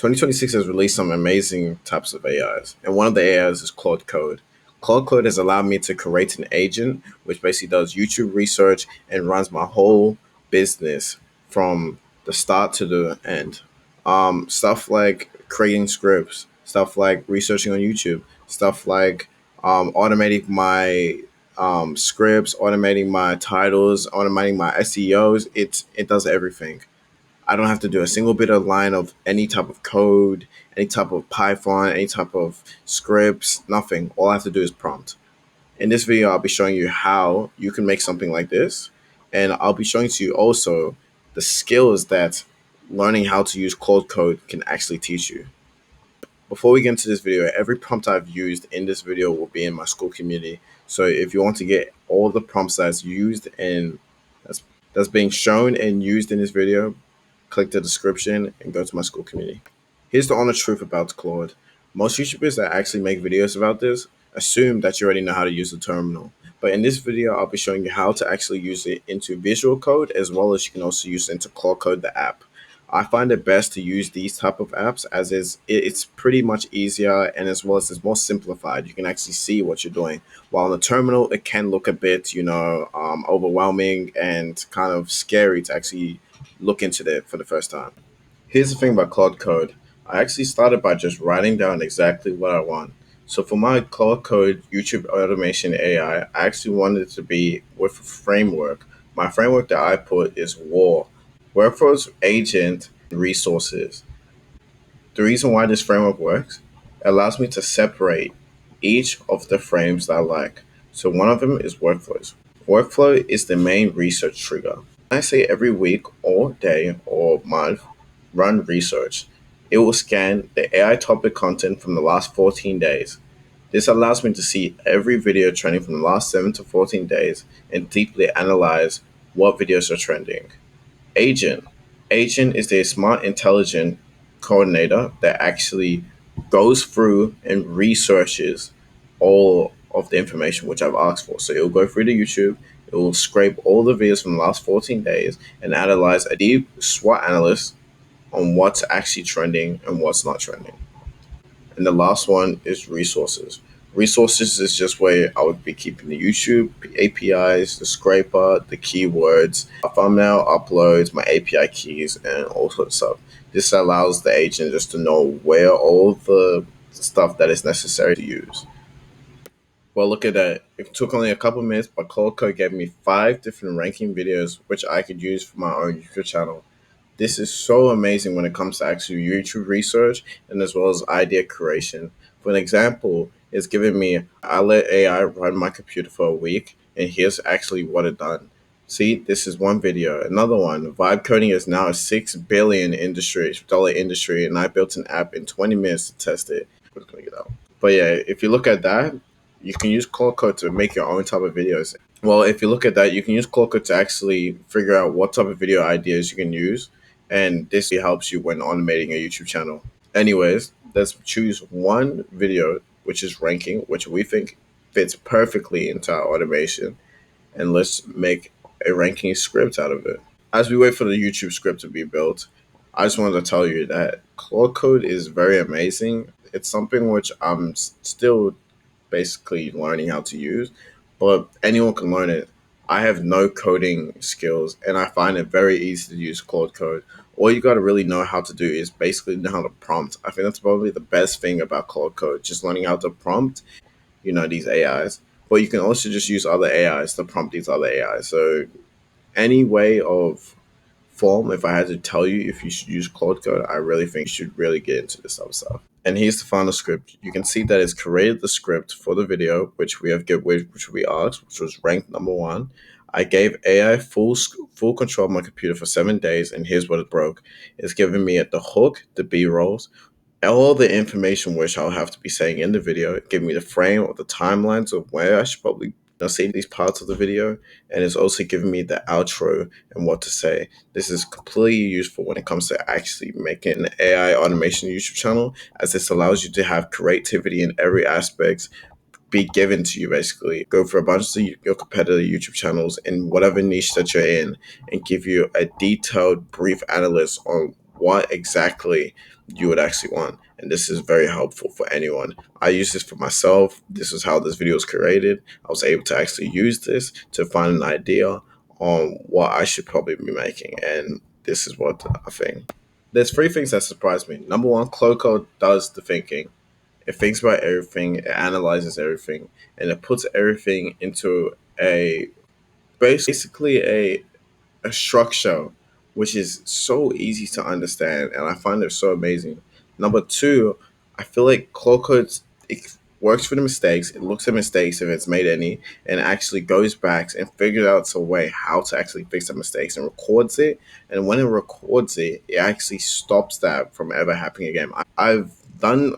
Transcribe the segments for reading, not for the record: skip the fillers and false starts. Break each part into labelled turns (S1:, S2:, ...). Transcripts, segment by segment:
S1: 2026 has released some amazing types of AIs, and one of the AIs is Claude Code. Claude Code has allowed me to create an agent which basically does YouTube research and runs my whole business from the start to the end. Stuff like creating scripts, stuff like researching on YouTube, stuff like automating my scripts, automating my titles, automating my SEOs. It does everything. I don't have to do a single bit of line of any type of code, any type of Python, any type of scripts, nothing. All I have to do is prompt. In this video, I'll be showing you how you can make something like this. And I'll be showing to you also the skills that learning how to use Claude Code can actually teach you. Before we get into this video, every prompt I've used in this video will be in my school community. So if you want to get all the prompts that's used and that's, that's being shown and used in this video, click the description and go to my school community. Here's the honest truth about Claude. Most YouTubers that actually make videos about this assume that you already know how to use the terminal. But in this video, I'll be showing you how to actually use it into Visual Code, as well as you can also use it into Claude Code, the app. I find it best to use these type of apps as it's pretty much easier, and as well as it's more simplified. You can actually see what you're doing. While on the terminal, it can look a bit, overwhelming and kind of scary to actually look into it for the first time. Here's the thing about Claude Code. I actually started by just writing down exactly what I want. So for my Claude Code YouTube automation AI, I actually wanted it to be with a framework. My framework that I put is WAR, Workforce Agent Resources. The reason why this framework works, it allows me to separate each of the frames that I like. So one of them is workflows. Workflow is the main research trigger. When I say every week or day or month, run research. It will scan the AI topic content from the last 14 days. This allows me to see every video trending from the last 7 to 14 days and deeply analyze what videos are trending. Agent. Agent is the smart, intelligent coordinator that actually goes through and researches all of the information which I've asked for. So it will go through to YouTube, it will scrape all the videos from the last 14 days and analyze a deep SWOT analysis on what's actually trending and what's not trending. And the last one is resources. Resources is just where I would be keeping the YouTube APIs, the scraper, the keywords, a thumbnail uploads, my API keys, and all sorts of stuff. This allows the agent just to know where all the stuff that is necessary to use. Well, look at that. It took only a couple minutes, but Claude Code gave me 5 different ranking videos, which I could use for my own YouTube channel. This is so amazing when it comes to actual YouTube research and as well as idea creation. For an example, it's giving me, I let AI run my computer for a week, and here's actually what it done. See, this is one video. Another one, vibe coding is now a $6 billion industry, and I built an app in 20 minutes to test it. But yeah, if you look at that, you can use Claude Code to make your own type of videos. Well, if you look at that, you can use Claude Code to actually figure out what type of video ideas you can use, and this helps you when automating a YouTube channel. Anyways, let's choose one video which is ranking, which we think fits perfectly into our automation, and let's make a ranking script out of it. As we wait for the YouTube script to be built, I just wanted to tell you that Claude Code is very amazing. It's something which I'm still basically learning how to use, but anyone can learn it. I have no coding skills, and I find it very easy to use Claude Code. All you got to really know how to do is basically know how to prompt. I think that's probably the best thing about Claude Code, just learning how to prompt, these AIs. But you can also just use other AIs to prompt these other AIs. So any way of form, if I had to tell you if you should use Claude Code, I really think you should really get into this other stuff. And here's the final script. You can see that it's created the script for the video, which we asked, which was ranked number 1. I gave AI full control of my computer for 7 days, and here's what it broke. It's giving me the hook, the B-rolls, all the information which I'll have to be saying in the video, give me the frame or the timelines of where I should probably say these parts of the video, and it's also giving me the outro and what to say. This is completely useful when it comes to actually making an AI automation YouTube channel, as this allows you to have creativity in every aspect be given to you. Basically go for a bunch of your competitor YouTube channels in whatever niche that you're in and give you a detailed brief analysis on what exactly you would actually want. And this is very helpful for anyone. I use this for myself. This is how this video was created. I was able to actually use this to find an idea on what I should probably be making. And this is what I think. There's three things that surprise me. Number one, Cloco does the thinking. It thinks about everything, it analyzes everything, and it puts everything into a basically a structure which is so easy to understand, and I find it so amazing. Number two, I feel like Claude Code, it works for the mistakes. It looks at mistakes if it's made any, and actually goes back and figures out a way how to actually fix the mistakes and records it. And when it records it, it actually stops that from ever happening again. I've done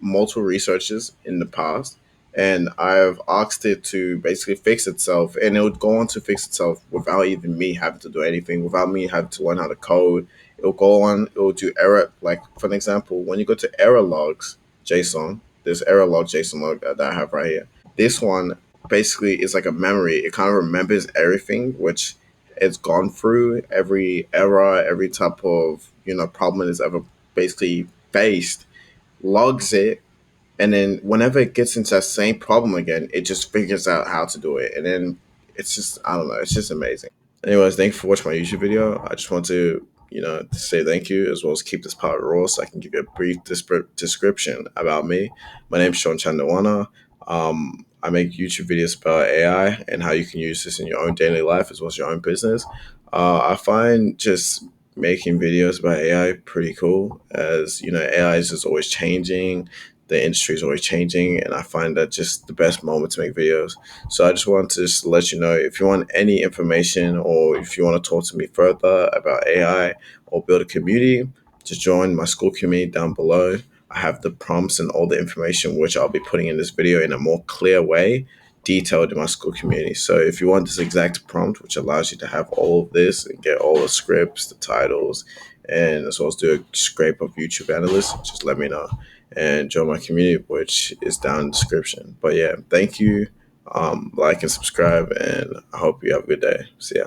S1: multiple researches in the past, and I've asked it to basically fix itself, and it would go on to fix itself without even me having to do anything, without me having to learn how to code. It'll go on, it'll do error, like for an example, when you go to error logs JSON, there's error log JSON log that I have right here. This one basically is like a memory. It kind of remembers everything, which it's gone through, every error, every type of problem it's ever basically faced, logs it, and then whenever it gets into that same problem again, it just figures out how to do it, and then it's just, I don't know, it's just amazing. Anyways, thank you for watching my YouTube video. I just want to to say thank you, as well as keep this part raw so I can give you a brief description about me. My name is Sean Chandawana. I make YouTube videos about AI and how you can use this in your own daily life as well as your own business. I find just making videos about AI pretty cool, as AI is just always changing. The industry is always changing, and I find that just the best moment to make videos. So I just want to just let you know, if you want any information or if you want to talk to me further about AI or build a community, just join my school community down below. I have the prompts and all the information which I'll be putting in this video in a more clear way, detailed in my school community. So if you want this exact prompt, which allows you to have all of this and get all the scripts, the titles, and as well as do a scrape of YouTube analysts, just let me know and join my community, which is down in the description. But yeah, thank you. Like and subscribe, and I hope you have a good day. See ya.